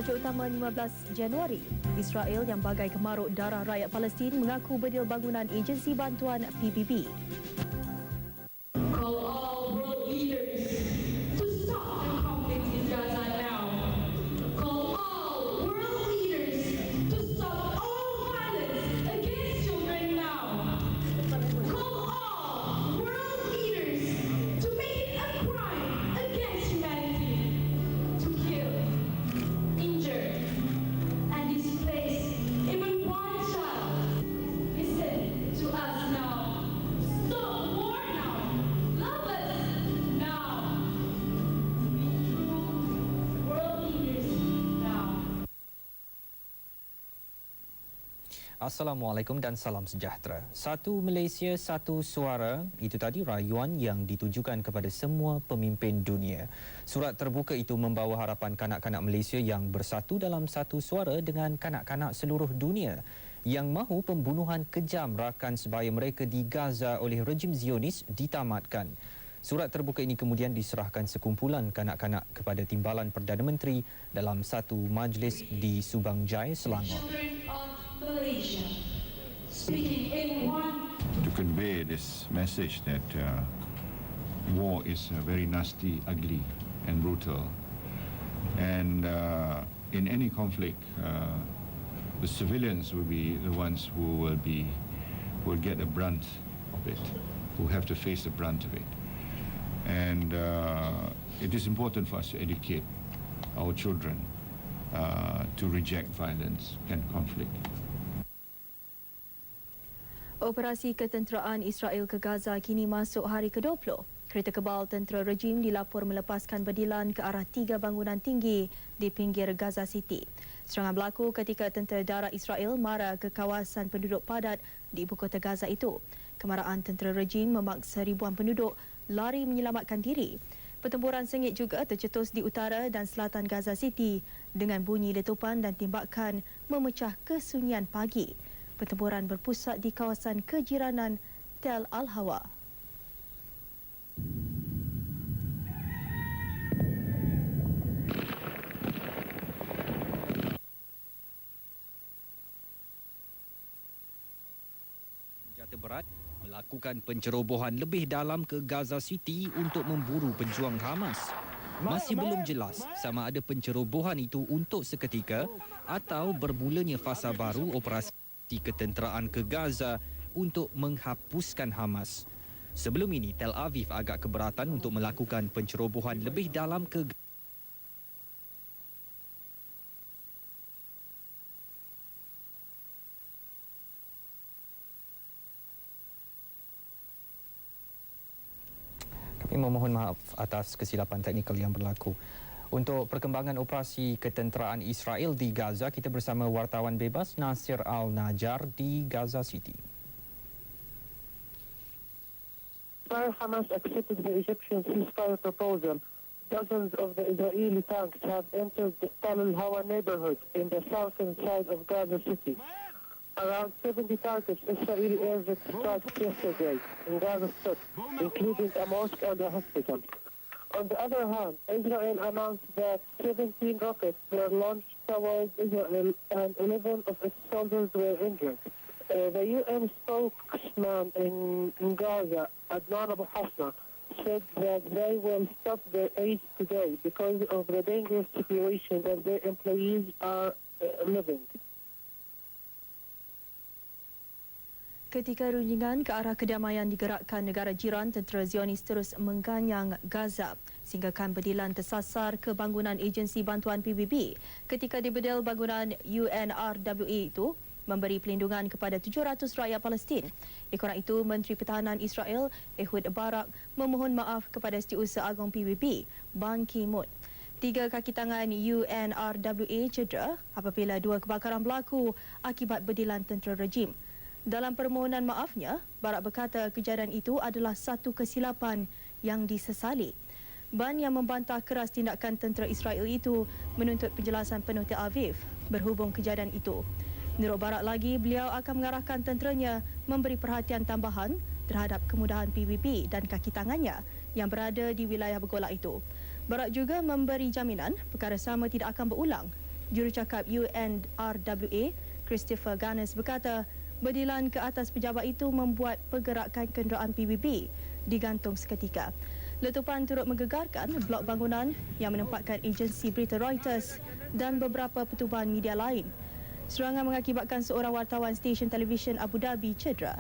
tajuk utama 15 Januari. Israel yang bagai kemaruk darah rakyat Palestin mengaku bedil bangunan agensi bantuan PBB. Call all world leaders to stop the conflict in Gaza now. Call all world leaders to stop all violence against children now. Call all world leaders to make it a crime against humanity to kill, injure, and displace even one child. Listen to us now. Stop war now. Love us now. Be true world leaders now. Assalamualaikum dan salam sejahtera. Satu Malaysia, satu suara. Itu tadi rayuan yang ditujukan kepada semua pemimpin dunia. Surat terbuka itu membawa harapan kanak-kanak Malaysia yang bersatu dalam satu suara dengan kanak-kanak seluruh dunia yang mahu pembunuhan kejam rakan sebaya mereka di Gaza oleh rejim Zionis ditamatkan. Surat terbuka ini kemudian diserahkan sekumpulan kanak-kanak kepada Timbalan Perdana Menteri dalam satu majlis di Subang Jaya, Selangor. Children of Malaysia, speaking in one. To convey this message that war is very nasty, ugly and brutal. And in any conflict, the civilians will be the ones who will get the brunt of it, who have to face the brunt of it. And it is important for us to educate our children to reject violence and conflict. Operasi ketenteraan Israel ke Gaza kini masuk hari ke-20. Kereta kebal tentera rejim dilapor melepaskan bedilan ke arah 3 bangunan tinggi di pinggir Gaza City. Serangan berlaku ketika tentera darat Israel mara ke kawasan penduduk padat di ibu kota Gaza itu. Kemarahan tentera rejim memaksa ribuan penduduk lari menyelamatkan diri. Pertempuran sengit juga tercetus di utara dan selatan Gaza City dengan bunyi letupan dan tembakan memecah kesunyian pagi. Pertempuran berpusat di kawasan kejiranan Tel Al-Hawa. Senjata berat melakukan pencerobohan lebih dalam ke Gaza City untuk memburu pejuang Hamas. Masih belum jelas sama ada pencerobohan itu untuk seketika atau bermulanya fasa baru operasi ketenteraan ke Gaza untuk menghapuskan Hamas. Sebelum ini, Tel Aviv agak keberatan untuk melakukan pencerobohan lebih dalam ke Kami memohon maaf atas kesilapan teknikal yang berlaku. Untuk perkembangan operasi ketenteraan Israel di Gaza, kita bersama wartawan bebas Nasir Al-Najjar di Gaza City. While Hamas accepted the Egyptian ceasefire proposal, dozens of the Israeli tanks have entered the Tal Al-Hawa neighborhood in the southern side of Gaza City. Around 70 targets Israeli airstrikes struck yesterday in Gaza Strip, including a mosque and a hospital. On the other hand, Israel announced that 17 rockets were launched towards Israel and 11 of its soldiers were injured. The UN spokesman in Gaza, Adnan Abu Hasna, said that they will stop their aid today because of the dangerous situation that their employees are living. Ketika rundingan ke arah kedamaian digerakkan negara jiran, tentera Zionis terus mengganyang Gaza sehingga kan bedilan tersasar ke bangunan agensi bantuan PBB ketika dibedil bangunan UNRWA itu memberi pelindungan kepada 700 rakyat Palestin. Ekoran itu, Menteri Pertahanan Israel Ehud Barak memohon maaf kepada Setiausaha Agong PBB Ban Ki-moon. 3 kaki tangan UNRWA cedera apabila 2 kebakaran berlaku akibat bedilan tentera rejim. Dalam permohonan maafnya, Barak berkata kejadian itu adalah satu kesilapan yang disesali. Ban yang membantah keras tindakan tentera Israel itu menuntut penjelasan penuh Tel Aviv berhubung kejadian itu. Menurut Barak lagi, beliau akan mengarahkan tenteranya memberi perhatian tambahan terhadap kemudahan PBB dan kaki tangannya yang berada di wilayah bergolak itu. Barak juga memberi jaminan perkara sama tidak akan berulang Jurucakap UNRWA, Christopher Ganes berkata, berdilan ke atas pejabat itu membuat pergerakan kenderaan PBB digantung seketika. Letupan turut menggegarkan blok bangunan yang menempatkan agensi berita Reuters dan beberapa pertubuhan media lain. Serangan mengakibatkan seorang wartawan stesen televisyen Abu Dhabi cedera.